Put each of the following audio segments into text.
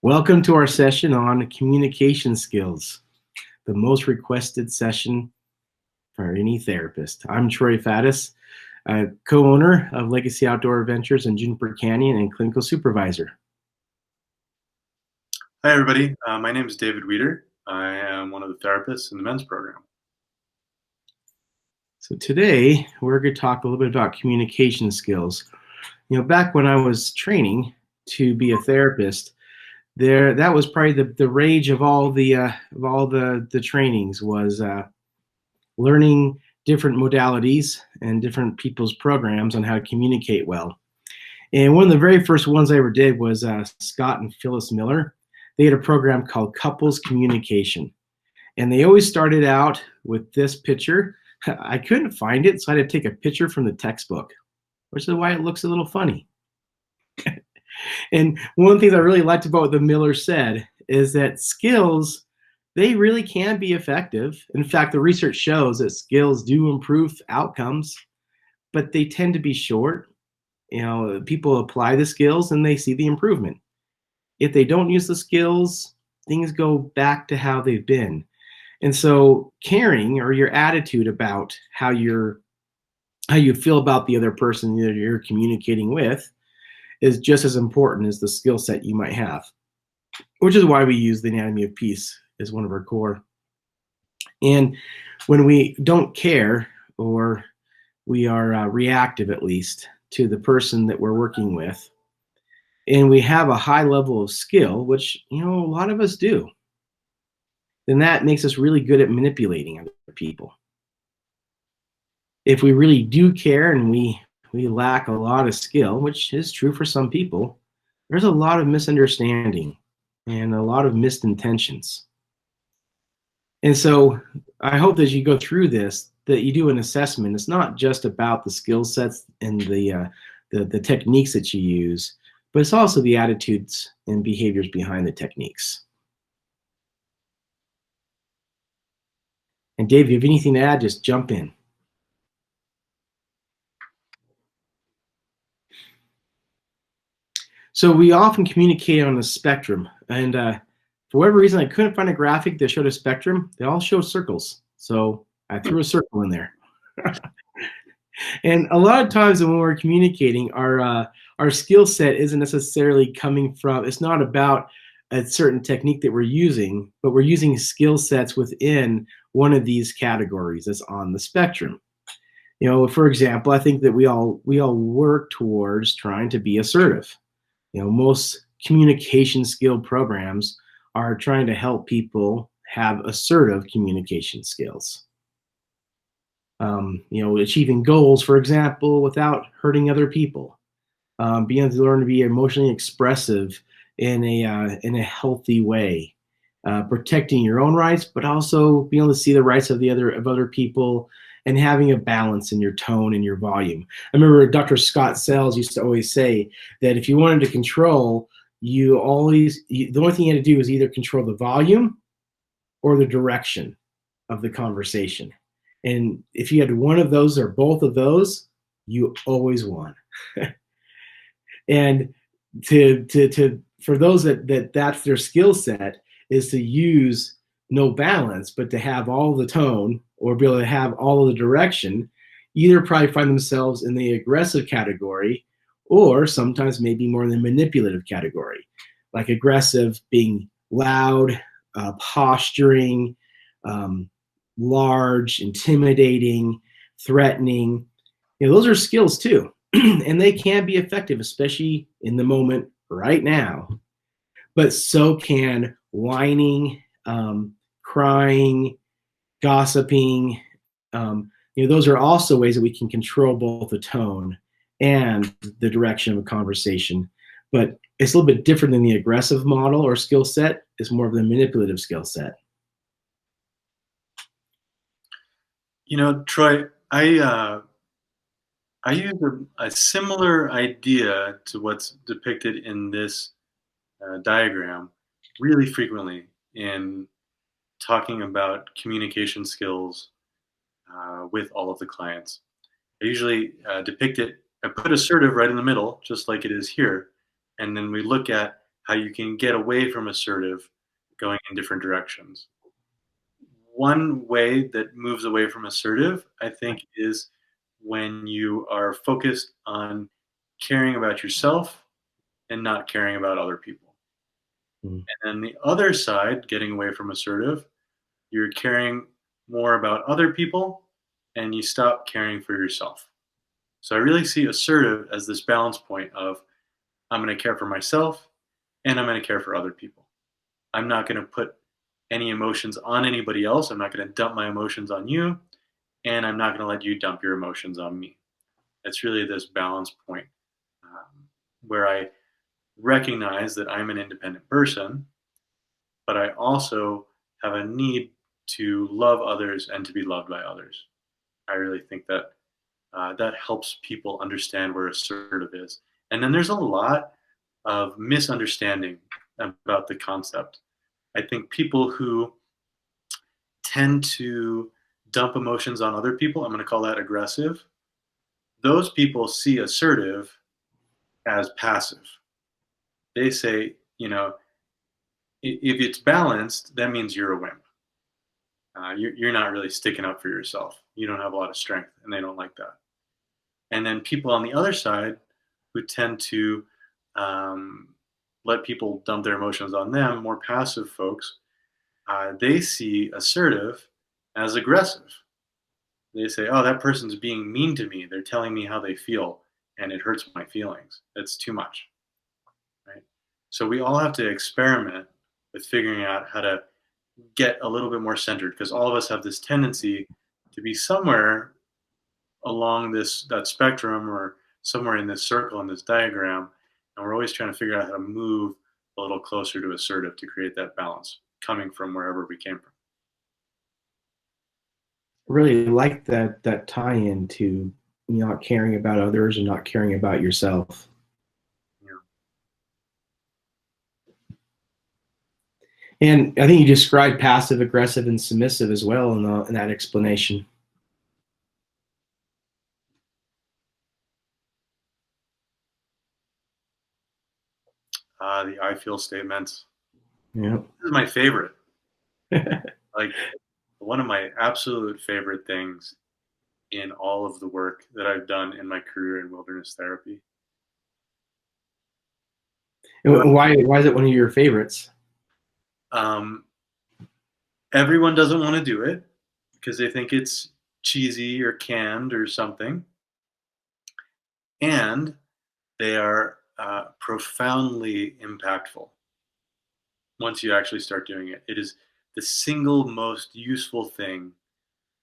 Welcome to our session on communication skills, the most requested session for any therapist. I'm Troy Faddis, co-owner of Legacy Outdoor Adventures in Juniper Canyon and clinical supervisor. Hi, everybody. My name is David Weeder. I am one of the therapists in the men's program. So today we're going to talk a little bit about communication skills. Back when I was training to be a therapist, that was probably the rage of all the trainings was learning different modalities and different people's programs on how to communicate well. And one of the very first ones I ever did was Scott and Phyllis Miller. They had a program called Couples Communication. And they always started out with this picture. I couldn't find it, so I had to take a picture from the textbook, which is why it looks a little funny. And one of the things I really liked about what the Miller said is that skills, they really can be effective. In fact, the research shows that skills do improve outcomes, but they tend to be short. People apply the skills and they see the improvement. If they don't use the skills, things go back to how they've been. And so caring, or your attitude about how you feel about the other person that you're communicating with, is just as important as the skill set you might have, which is why we use the anatomy of peace as one of our core. And when we don't care, or we are reactive, at least, to the person that we're working with, and we have a high level of skill, which a lot of us do, then that makes us really good at manipulating other people. If we really do care and we lack a lot of skill, which is true for some people, there's a lot of misunderstanding and a lot of missed intentions. And so I hope that as you go through this, that you do an assessment. It's not just about the skill sets and the techniques that you use, but it's also the attitudes and behaviors behind the techniques. And Dave, if you have anything to add, just jump in. So we often communicate on a spectrum, and for whatever reason, I couldn't find a graphic that showed a spectrum. They all show circles, so I threw a circle in there. And a lot of times when we're communicating, our skill set isn't necessarily coming from, it's not about a certain technique that we're using, but we're using skill sets within one of these categories that's on the spectrum. For example, I think that we all work towards trying to be assertive. Most communication skill programs are trying to help people have assertive communication skills. Achieving goals, for example, without hurting other people. Being able to learn to be emotionally expressive in a healthy way. Protecting your own rights, but also being able to see the rights of other people, and having a balance in your tone and your volume. I remember Dr. Scott Sells used to always say that if you wanted to control, the only thing you had to do is either control the volume or the direction of the conversation. And if you had one of those or both of those, you always won. And for those that's their skill set, is to use no balance, but to have all the tone or be able to have all of the direction, either probably find themselves in the aggressive category, or sometimes maybe more in the manipulative category. Like aggressive being loud, posturing, large, intimidating, threatening. Those are skills too. And they can be effective, especially in the moment right now. But so can whining, crying, gossiping. Those are also ways that we can control both the tone and the direction of a conversation. But it's a little bit different than the aggressive model or skill set. It's more of the manipulative skill set. Troy, I use a similar idea to what's depicted in this diagram really frequently in talking about communication skills with all of the clients. I usually depict it, I put assertive right in the middle, just like it is here, and then we look at how you can get away from assertive going in different directions. One way that moves away from assertive, I think, is when you are focused on caring about yourself and not caring about other people. Mm. And then the other side, getting away from assertive, you're caring more about other people and you stop caring for yourself. So I really see assertive as this balance point of I'm going to care for myself and I'm going to care for other people. I'm not going to put any emotions on anybody else. I'm not going to dump my emotions on you, and I'm not going to let you dump your emotions on me. It's really this balance point where I recognize that I'm an independent person, but I also have a need to love others and to be loved by others. I really think that that helps people understand where assertive is. And then there's a lot of misunderstanding about the concept. I think people who tend to dump emotions on other people, I'm going to call that aggressive. Those people see assertive as passive. They say, if it's balanced, that means you're a wimp. You're not really sticking up for yourself. You don't have a lot of strength, and they don't like that. And then people on the other side who tend to let people dump their emotions on them, more passive folks, they see assertive as aggressive. They say, "Oh, that person's being mean to me. They're telling me how they feel, and it hurts my feelings. It's too much." Right? So we all have to experiment with figuring out how to get a little bit more centered because all of us have this tendency to be somewhere along that spectrum or somewhere in this circle in this diagram, and we're always trying to figure out how to move a little closer to assertive to create that balance coming from wherever we came from. Really like that tie-in to not caring about others and not caring about yourself. Yeah. And I think you described passive, aggressive, and submissive as well in that explanation. The I feel statements. Yeah. This is my favorite. Like one of my absolute favorite things in all of the work that I've done in my career in wilderness therapy. And why is it one of your favorites? Um, Everyone doesn't want to do it because they think it's cheesy or canned or something, and they are profoundly impactful once you actually start doing it. It is the single most useful thing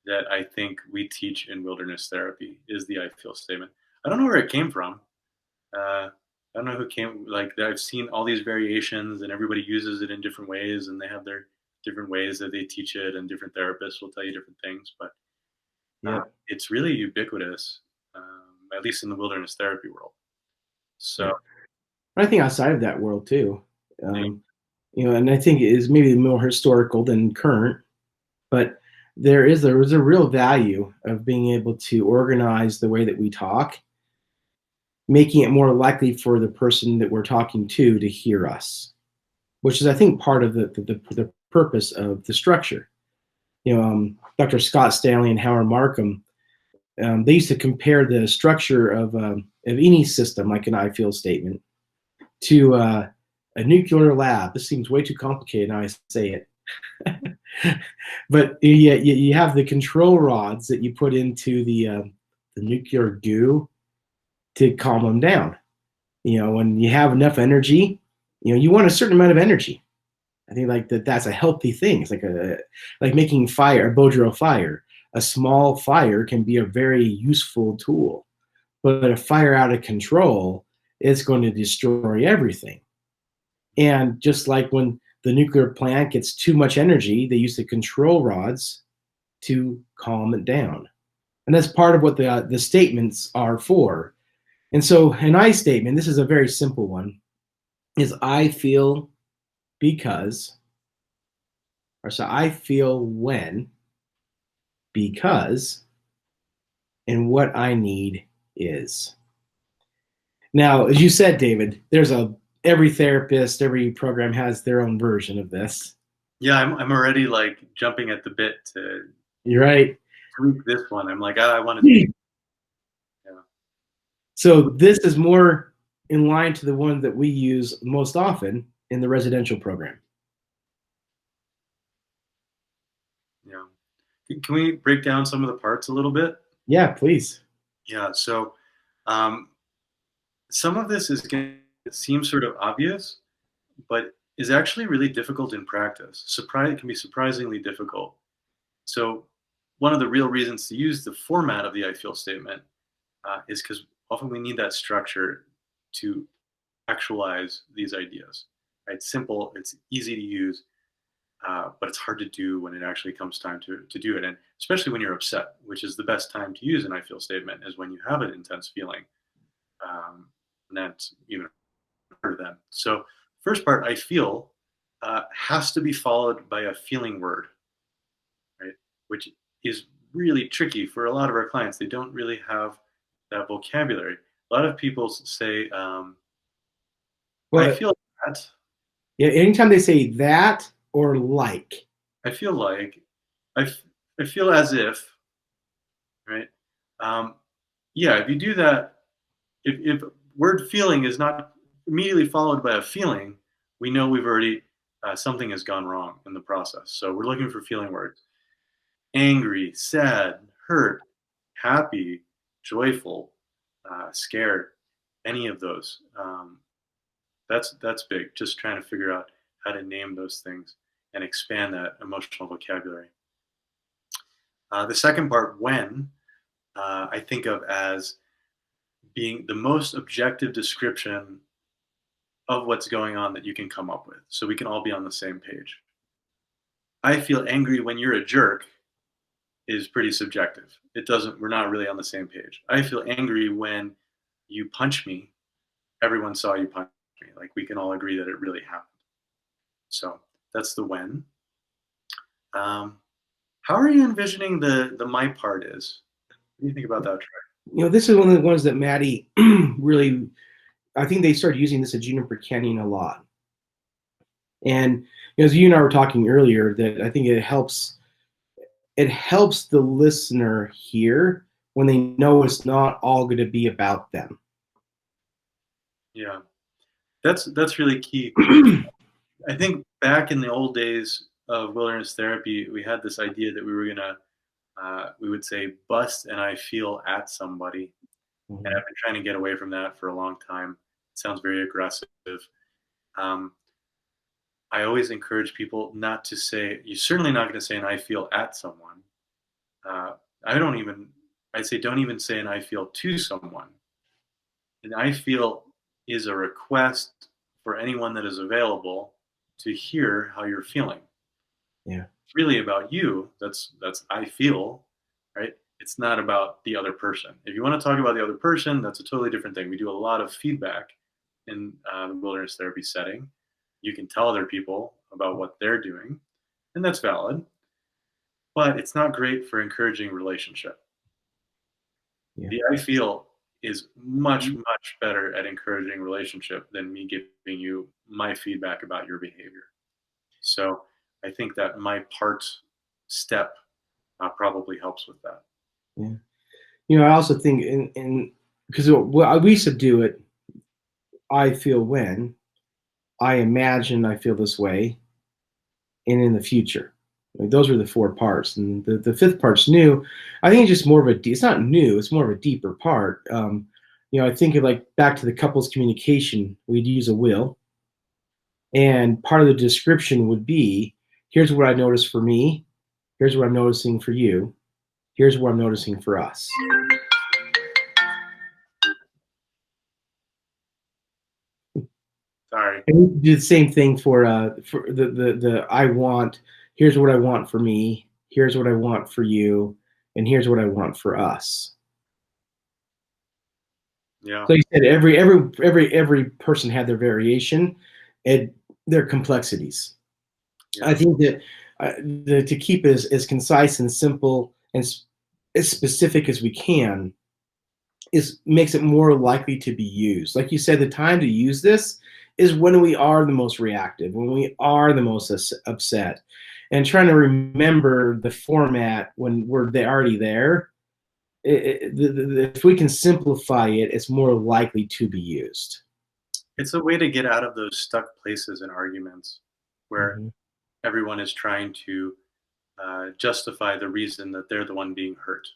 that I think we teach in wilderness therapy is the I feel statement. I don't know where it came from. I don't know who came like I've seen all these variations and everybody uses it in different ways and they have their different ways that they teach it and different therapists will tell you different things, but Yeah. it's really ubiquitous, at least in the wilderness therapy world. So I think outside of that world too. And I think it is maybe more historical than current, but there is a real value of being able to organize the way that we talk, making it more likely for the person that we're talking to hear us, which is, I think, part of the purpose of the structure. Dr. Scott Stanley and Howard Markham, they used to compare the structure of any system, like an I feel statement, to a nuclear lab. This seems way too complicated now I say it. But you have the control rods that you put into the nuclear goo to calm them down. When you have enough energy, you want a certain amount of energy. I think like that's a healthy thing. It's like making a Bodro fire. A small fire can be a very useful tool, but a fire out of control, it's going to destroy everything. And just like when the nuclear plant gets too much energy, they use the control rods to calm it down. And that's part of what the statements are for. And so an I statement, this is a very simple one, is I feel because, or so I feel when, because, and what I need is. Now, as you said, David, there's a every therapist, every program has their own version of this. Yeah, I'm already like jumping at the bit to You're right. tweak this one. I'm like, I want to tweak. Yeah. So this is more in line to the one that we use most often in the residential program. Yeah. Can we break down some of the parts a little bit? Yeah, please. Yeah. So um, some of this is going to seem sort of obvious, but is actually really difficult in practice. It can be surprisingly difficult. So one of the real reasons to use the format of the I feel statement is because often we need that structure to actualize these ideas. Right? It's simple, it's easy to use, but it's hard to do when it actually comes time to do it. And especially when you're upset, which is the best time to use an I feel statement, is when you have an intense feeling. And that's even harder then. So, first part, I feel, has to be followed by a feeling word, right? Which is really tricky for a lot of our clients. They don't really have that vocabulary. A lot of people say, I Well, feel that. yeah, anytime they say that or like. I feel like, I feel as if, right? Um, yeah, if you do that, if word feeling is not immediately followed by a feeling, we know we've already, something has gone wrong in the process. So we're looking for feeling words. Angry, sad, hurt, happy, joyful, scared, any of those. That's big. Just trying to figure out how to name those things and expand that emotional vocabulary. The second part, when, I think of as being the most objective description of what's going on that you can come up with, so we can all be on the same page. I feel angry when you're a jerk is pretty subjective. It doesn't. We're not really on the same page. I feel angry when you punch me. Everyone saw you punch me. Like we can all agree that it really happened. So that's the when. Um, how are you envisioning the my part is? What do you think about that, Trey? This is one of the ones that Maddie really, I think they started using this at Juniper Canyon a lot. And as you and I were talking earlier, that I think it helps the listener hear when they know it's not all going to be about them. Yeah, that's really key. I think back in the old days of wilderness therapy, we had this idea that we were gonna, we would say, bust and I feel at somebody. And I've been trying to get away from that for a long time. It sounds very aggressive. Um, I always encourage people not to say, you're certainly not going to say an I feel at someone. I don't even, I'd say don't even say an I feel to someone. An I feel is a request for anyone that is available to hear how you're feeling. Yeah. It's really about you. That's I feel, right? It's not about the other person. If you want to talk about the other person, that's a totally different thing. We do a lot of feedback in the wilderness therapy setting. You can tell other people about what they're doing, and that's valid. But it's not great for encouraging relationship. Yeah. The I feel is much, much better at encouraging relationship than me giving you my feedback about your behavior. So I think that my part step probably helps with that. Yeah. I also think in because we used to do it, I feel when, I imagine I feel this way, and in the future. Like, those were the four parts, and the fifth part's new. I think it's just more of it's not new. It's more of a deeper part. I think of like back to the couples communication. We'd use a will, and part of the description would be, here's what I noticed for me. Here's what I'm noticing for you. Here's what I'm noticing for us. Sorry. And we do the same thing for the I want. Here's what I want for me. Here's what I want for you, and here's what I want for us. Yeah. So you said every person had their variation and their complexities. Yeah. I think that to keep it as concise and simple and as specific as we can makes it more likely to be used. Like you said, the time to use this is when we are the most reactive, when we are the most upset, and trying to remember the format when we're already there. If we can simplify it, it's more likely to be used. It's a way to get out of those stuck places in arguments where Mhm. everyone is trying to justify the reason that they're the one being hurt.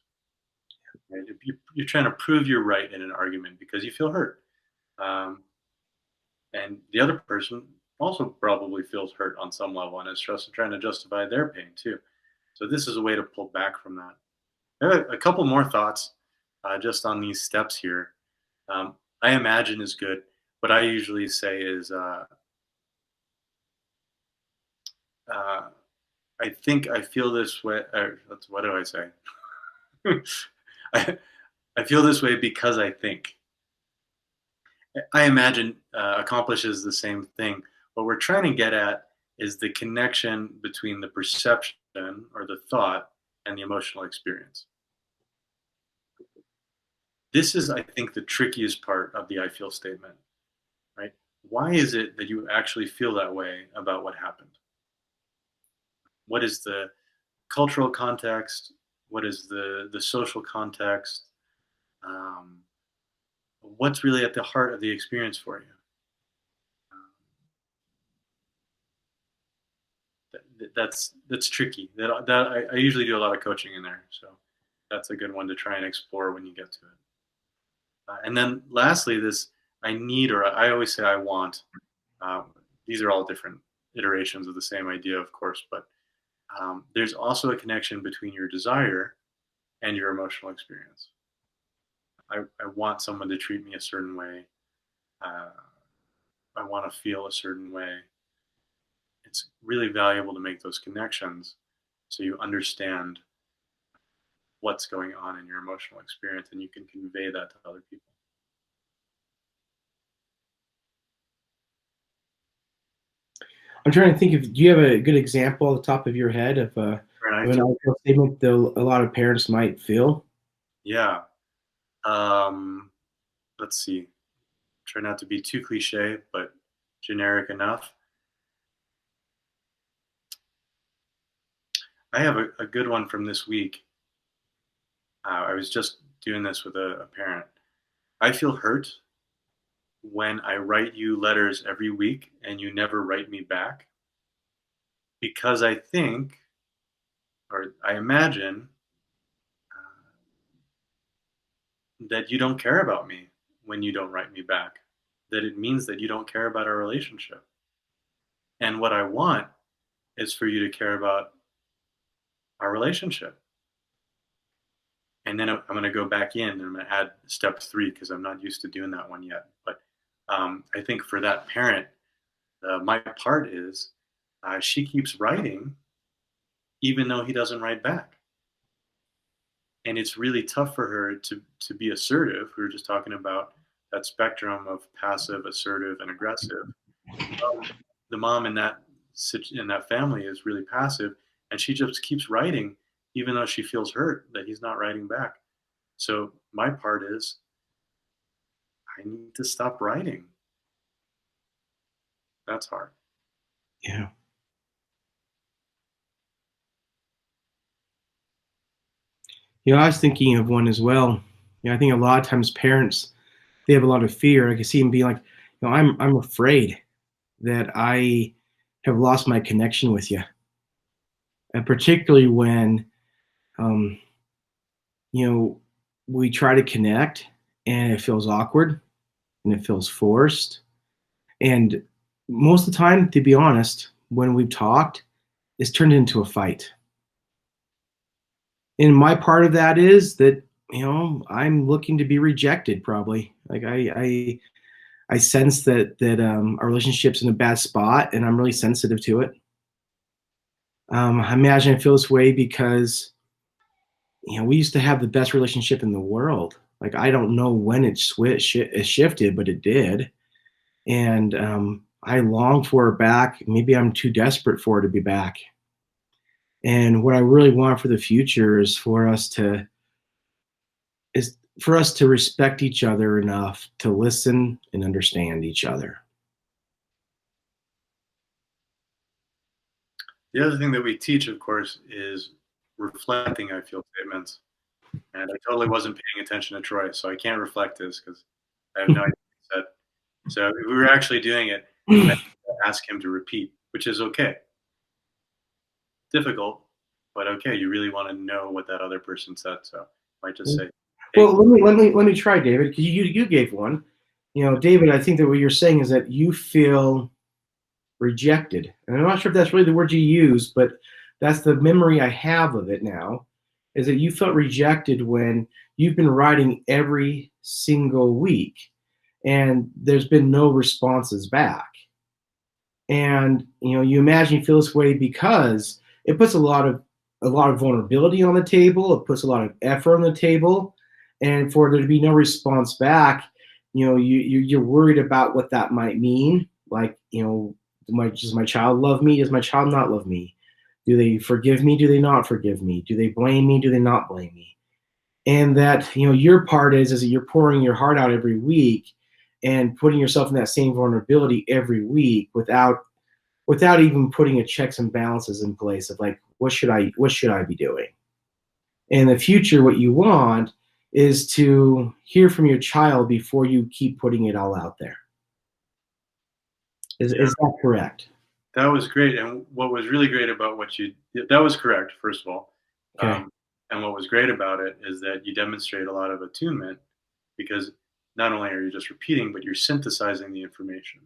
Right? If you're trying to prove you're right in an argument because you feel hurt. Um, and the other person also probably feels hurt on some level and is just trying to justify their pain too. So this is a way to pull back from that. I have a couple more thoughts just on these steps here. I imagine is good. What I usually say is, uh, I think I feel this way. What do I say? I, I feel this way because I think. I imagine accomplishes the same thing. What we're trying to get at is the connection between the perception or the thought and the emotional experience. This is, I think, the trickiest part of the I feel statement, right? Why is it that you actually feel that way about what happened? What is the cultural context? What is the social context? Um, what's really at the heart of the experience for you? That's tricky. I usually do a lot of coaching in there, so that's a good one to try and explore when you get to it. And then lastly, this I need or I always say I want. These are all different iterations of the same idea, of course, but there's also a connection between your desire and your emotional experience. I want someone to treat me a certain way. Uh, I want to feel a certain way. It's really valuable to make those connections so you understand what's going on in your emotional experience and you can convey that to other people. I'm trying to think of, do you have a good example on the top of your head Right? of an ideal statement that a lot of parents might feel? Yeah. Um, let's see. Try not to be too cliche, but generic enough. I have a good one from this week. I was just doing this with a parent. I feel hurt when I write you letters every week and you never write me back because I think or I imagine that you don't care about me when you don't write me back, that it means that you don't care about our relationship. And what I want is for you to care about our relationship. And then I'm going to go back in and I'm going to add step 3 because I'm not used to doing that one yet. But I think for that parent, my part is she keeps writing even though he doesn't write back. And it's really tough for her to be assertive. We were just talking about that spectrum of passive, assertive, and aggressive. The mom in that family is really passive, and she just keeps writing, even though she feels hurt that he's not writing back. So my part is, I need to stop writing. That's hard. Yeah. I was thinking of one as well. I think a lot of times parents, they have a lot of fear. I can see them being like, I'm afraid that I have lost my connection with you, and particularly when, um, you know, we try to connect and it feels awkward and it feels forced. And most of the time, to be honest, when we've talked, it's turned into a fight. And my part of that is that, I'm looking to be rejected probably. Like I sense that our relationship's in a bad spot and I'm really sensitive to it. I imagine I feel this way because, we used to have the best relationship in the world. Like I don't know when it shifted, but it did. And I long for her back. Maybe I'm too desperate for her to be back. And what I really want for the future is for us to respect each other enough to listen and understand each other. The other thing that we teach, of course, is reflecting I feel statements. And I totally wasn't paying attention to Troy, so I can't reflect this because I have no idea what he said. So if we were actually doing it, I ask him to repeat, which is okay. Difficult, but okay. You really want to know what that other person said, so I might just say, "Hey, Well, let me try, David, because you gave one. You know, David, I think that what you're saying is that you feel rejected, and I'm not sure if that's really the word you use, but that's the memory I have of it now, is that you felt rejected when you've been writing every single week, and there's been no responses back. And you imagine you feel this way because it puts a lot of vulnerability on the table. It puts a lot of effort on the table, and for there to be no response back, you're worried about what that might mean. Like, does my child love me? Does my child not love me? Do they forgive me? Do they not forgive me? Do they blame me? Do they not blame me? And that, your part is that you're pouring your heart out every week and putting yourself in that same vulnerability every week without even putting a checks and balances in place of like, what should I be doing? In the future, what you want is to hear from your child before you keep putting it all out there. Is, yeah, is that correct? that was great." And what was really great about what you that was correct, first of all. Okay. And what was great about it is that you demonstrate a lot of attunement because not only are you just repeating, but you're synthesizing the information,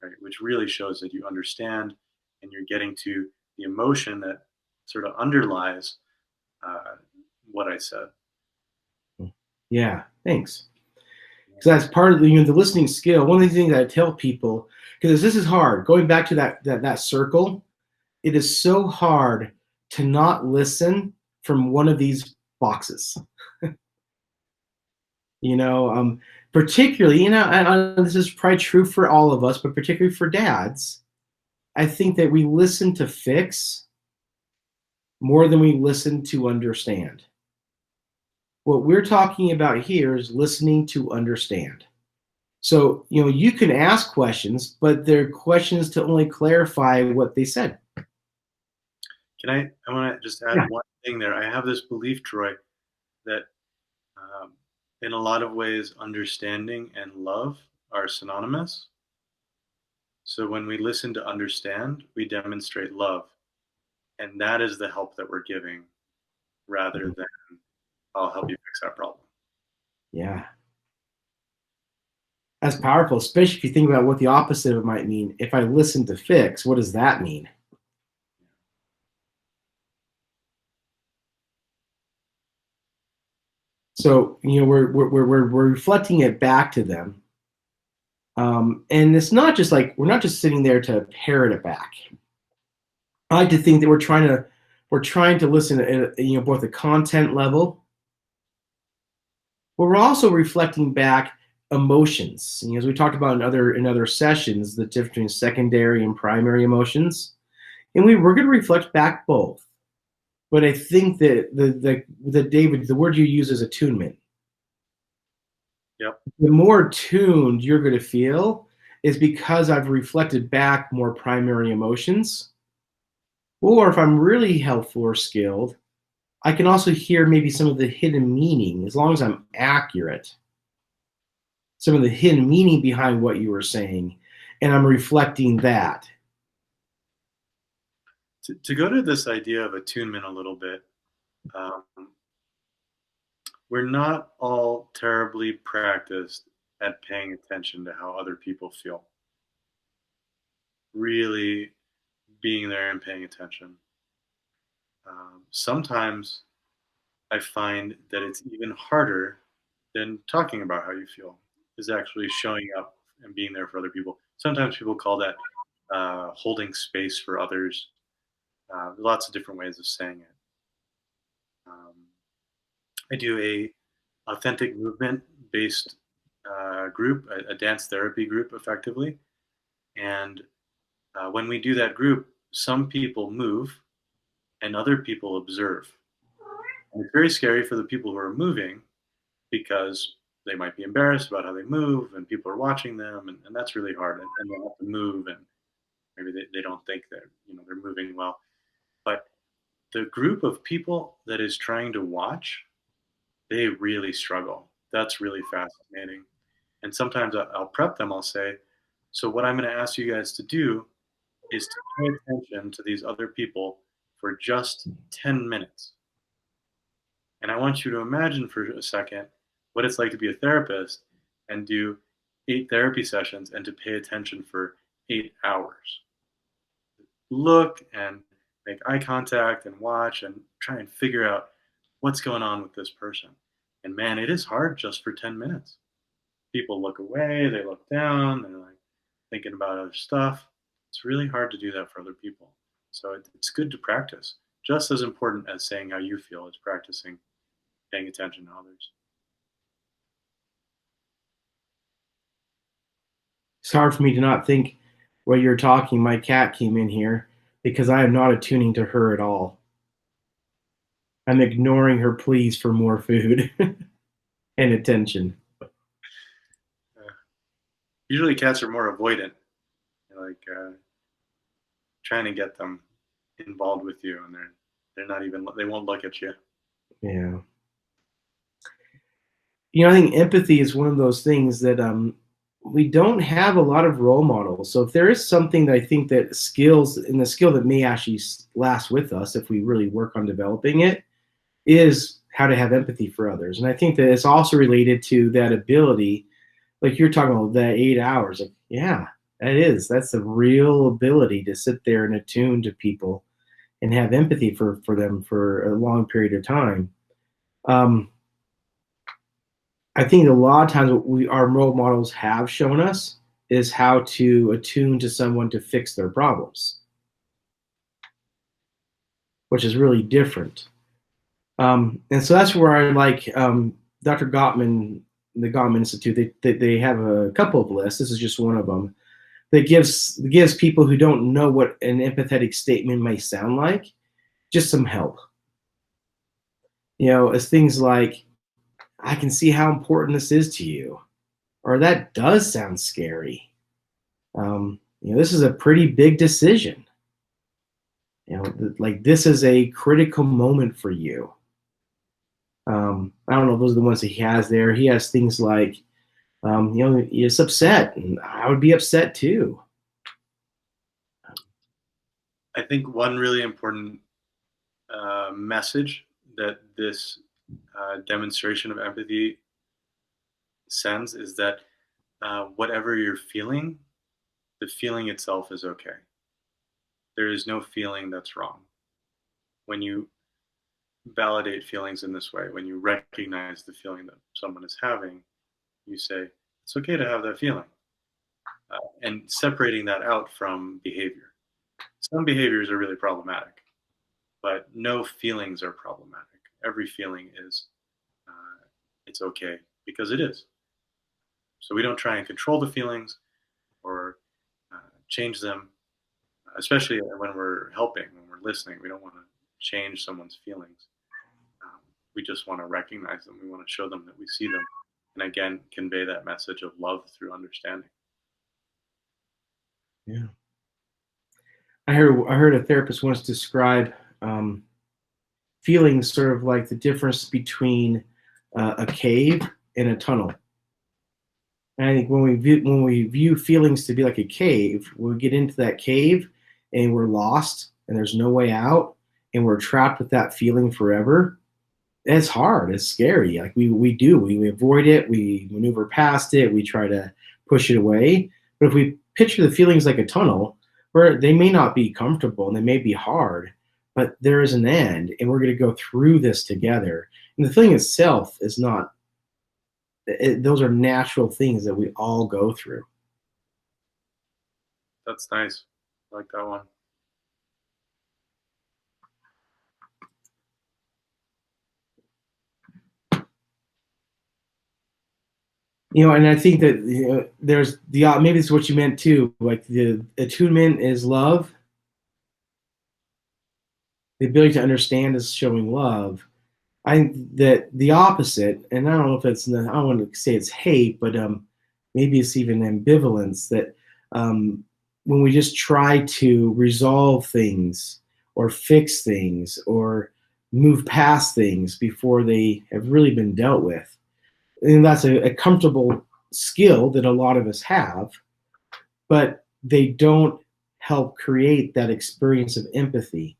right? Which really shows that you understand and you're getting to the emotion that sort of underlies uh, what I said. Yeah. Thanks. Because that's part of the listening skill. One of the things that I tell people, because this is hard, going back to that circle, it is so hard to not listen from one of these boxes. you know, um, Particularly, and this is probably true for all of us, but particularly for dads, I think that we listen to fix more than we listen to understand. What we're talking about here is listening to understand. So, you can ask questions, but they're questions to only clarify what they said. Can I want to just add Yeah. one thing there. I have this belief, Troy, that um, in a lot of ways, understanding and love are synonymous. So when we listen to understand, we demonstrate love. And that is the help that we're giving rather than I'll help you fix that problem. Yeah. That's powerful, especially if you think about what the opposite of it might mean. If I listen to fix, what does that mean? So, we're reflecting it back to them. And it's not just like we're not just sitting there to parrot it back. I like to think that we're trying to listen at both the content level, but we're also reflecting back emotions. As we talked about in other sessions, the difference between secondary and primary emotions, and we're going to reflect back both. But I think that the David, the word you use is attunement. Yep. The more tuned you're going to feel is because I've reflected back more primary emotions. Or if I'm really helpful or skilled, I can also hear maybe some of the hidden meaning, as long as I'm accurate, some of the hidden meaning behind what you were saying, and I'm reflecting that. To go to this idea of attunement a little bit, um, we're not all terribly practiced at paying attention to how other people feel. Really being there and paying attention. Sometimes I find that it's even harder than talking about how you feel, is actually showing up and being there for other people. Sometimes people call that holding space for others. Lots of different ways of saying it. Um, I do a authentic movement based group, a dance therapy group, effectively. And when we do that group, some people move and other people observe. And it's very scary for the people who are moving because they might be embarrassed about how they move and people are watching them, and that's really hard. And they have to move. Maybe they don't think that they're moving well. But the group of people that is trying to watch, they really struggle. That's really fascinating. And sometimes I'll prep them. I'll say, so what I'm going to ask you guys to do is to pay attention to these other people for just 10 minutes. And I want you to imagine for a second what it's like to be a therapist and do 8 therapy sessions and to pay attention for 8 hours. Look and make eye contact and watch and try and figure out what's going on with this person. And man, it is hard just for 10 minutes. People look away, they look down, they're like thinking about other stuff. It's really hard to do that for other people. So it's good to practice. Just as important as saying how you feel is practicing paying attention to others. It's hard for me to not think while you're talking. My cat came in here because I am not attuning to her at all. I'm ignoring her pleas for more food and attention. Usually cats are more avoidant. You're like trying to get them involved with you, and they're not even, they won't look at you. Yeah. I think empathy is one of those things that we don't have a lot of role models. So if there is something that I think that skills, and the skill that may actually last with us if we really work on developing it, is how to have empathy for others. And I think that it's also related to that ability, like you're talking about that 8 hours. Like, yeah, that's a real ability to sit there and attune to people and have empathy for them for a long period of time. I think a lot of times what our role models have shown us is how to attune to someone to fix their problems, which is really different. And so that's where I like Dr. Gottman, the Gottman Institute. They have a couple of lists. This is just one of them that gives people who don't know what an empathetic statement may sound like just some help. As things like, I can see how important this is to you, or that does sound scary. This is a pretty big decision. Like this is a critical moment for you. I don't know if those are the ones that he has there. He has things like, he's upset, and I would be upset too. I think one really important message that this demonstration of empathy sends is that whatever you're feeling, the feeling itself is okay. There is no feeling that's wrong. When you validate feelings in this way, when you recognize the feeling that someone is having, you say, it's okay to have that feeling. And separating that out from behavior. Some behaviors are really problematic, but no feelings are problematic. Every feeling is, it's okay because it is. So we don't try and control the feelings or change them, especially when we're helping, when we're listening. We don't want to change someone's feelings. We just want to recognize them. We want to show them that we see them. And again, convey that message of love through understanding. Yeah. I heard a therapist once describe feelings sort of like the difference between a cave and a tunnel. And I think when we view feelings to be like a cave, we get into that cave and we're lost and there's no way out and we're trapped with that feeling forever. It's hard. It's scary. Like we avoid it. We maneuver past it. We try to push it away. But if we picture the feelings like a tunnel, where they may not be comfortable and they may be hard, but there is an end, and we're going to go through this together. And the feeling itself is not. Those are natural things that we all go through. That's nice. I like that one. And I think that there's maybe it's what you meant too. Like the attunement is love. The ability to understand is showing love. I think that the opposite, and I don't know if I don't want to say it's hate, but maybe it's even ambivalence. That when we just try to resolve things or fix things or move past things before they have really been dealt with. And that's a comfortable skill that a lot of us have, but they don't help create that experience of empathy.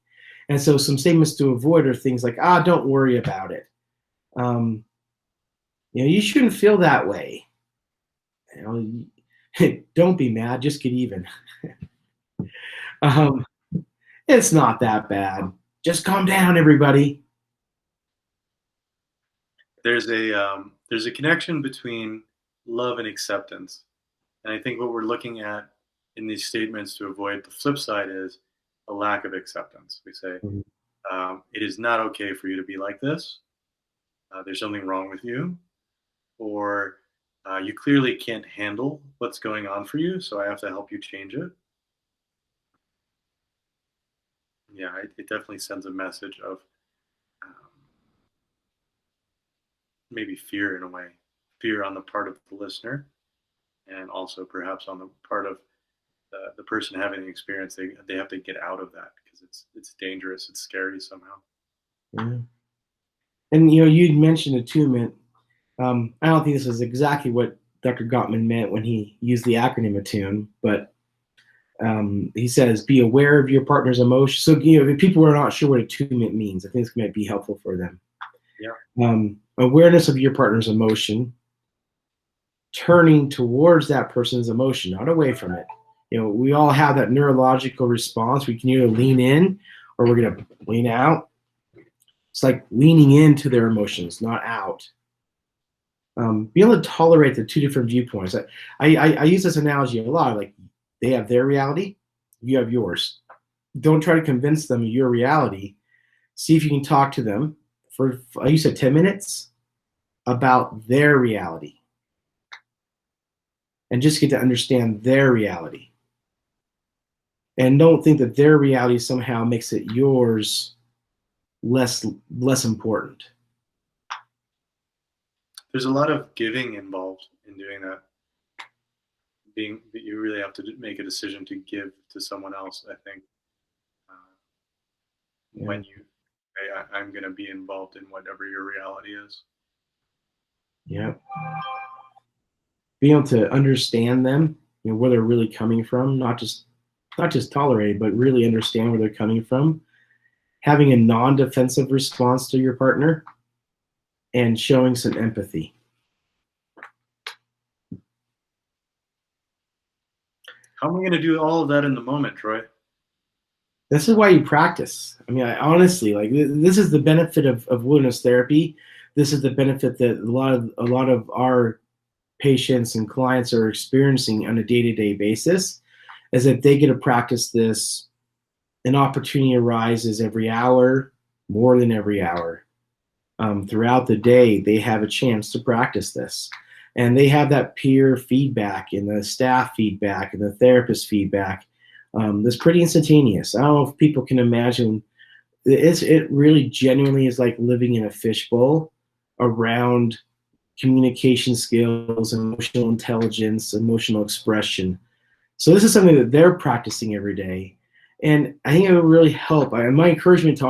And so some statements to avoid are things like, don't worry about it. Um, you shouldn't feel that way. Don't be mad, just get even. um, it's not that bad. Just calm down, everybody. There's a connection between love and acceptance, and I think what we're looking at in these statements to avoid the flip side is a lack of acceptance. We say Mhm. it is not okay for you to be like this. There's something wrong with you, or you clearly can't handle what's going on for you, so I have to help you change it. Yeah, it definitely sends a message of um, maybe fear in a way, fear on the part of the listener, and also perhaps on the part of the person having the experience. They have to get out of that because it's dangerous, it's scary somehow. Yeah. And you'd mentioned attunement. I don't think this is exactly what Dr. Gottman meant when he used the acronym ATTUNE, but he says, be aware of your partner's emotions. So, if people are not sure what attunement means, I think this might be helpful for them. Yeah. Awareness of your partner's emotion, turning towards that person's emotion, not away from it. We all have that neurological response. We can either lean in or we're going to lean out. It's like leaning into their emotions, not out. Be able to tolerate the two different viewpoints. I use this analogy a lot. Like, they have their reality, you have yours. Don't try to convince them of your reality. See if you can talk to them for, you said 10 minutes, about their reality, and just get to understand their reality. And don't think that their reality somehow makes it yours less important. There's a lot of giving involved in doing that. Being that you really have to make a decision to give to someone else. I think when you say, I'm going to be involved in whatever your reality is. Yeah. Being able to understand them, where they're really coming from, not just tolerate, but really understand where they're coming from. Having a non-defensive response to your partner and showing some empathy. How am I going to do all of that in the moment, Troy? This is why you practice. I mean, I honestly, like, this is the benefit of wilderness therapy. This is the benefit that a lot of our patients and clients are experiencing on a day-to-day basis, is that they get to practice this. An opportunity arises every hour, more than every hour. Throughout the day, they have a chance to practice this. And they have that peer feedback and the staff feedback and the therapist feedback that's pretty instantaneous. I don't know if people can imagine. It really genuinely is like living in a fishbowl around communication skills, emotional intelligence, emotional expression. So this is something that they're practicing every day. And I think it would really help. My encouragement to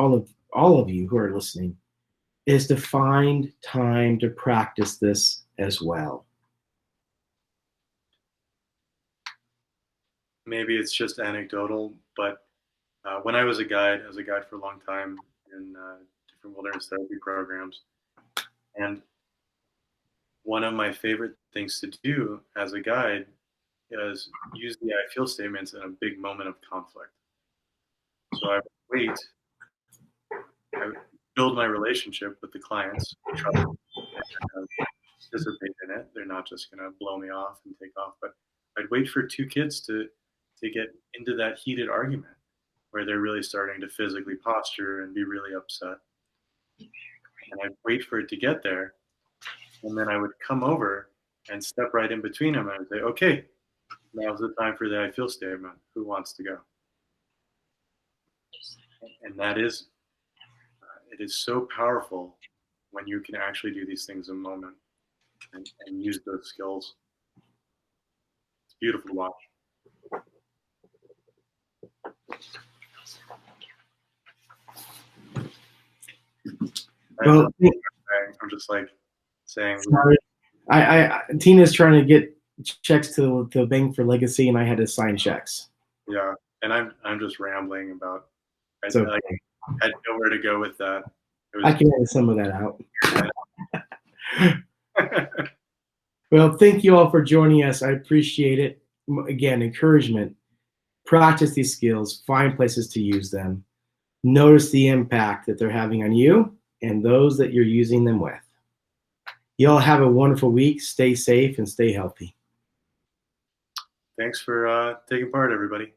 all of you who are listening is to find time to practice this as well. Maybe it's just anecdotal, but when I was a guide for a long time in different wilderness therapy programs, and one of my favorite things to do as a guide is use the I feel statements in a big moment of conflict. So I would wait, I would build my relationship with the clients, trust and participate in it. They're not just going to blow me off and take off, but I'd wait for two kids to get into that heated argument where they're really starting to physically posture and be really upset. And I'd wait for it to get there, and then I would come over and step right in between them and I'd say, okay, now's the time for the I feel statement. Who wants to go? And that is, it is so powerful when you can actually do these things in a moment and use those skills. It's beautiful to watch. Well, I'm just like saying, sorry. Tina's trying to get checks to the bank for Legacy, and I had to sign checks. yeah, and I'm just rambling about. I So had nowhere to go with that. I can edit some of that out. Well, thank you all for joining us. I appreciate it. Again, encouragement. Practice these skills. Find places to use them. Notice the impact that they're having on you and those that you're using them with. You all have a wonderful week. Stay safe and stay healthy. Thanks for taking part, everybody.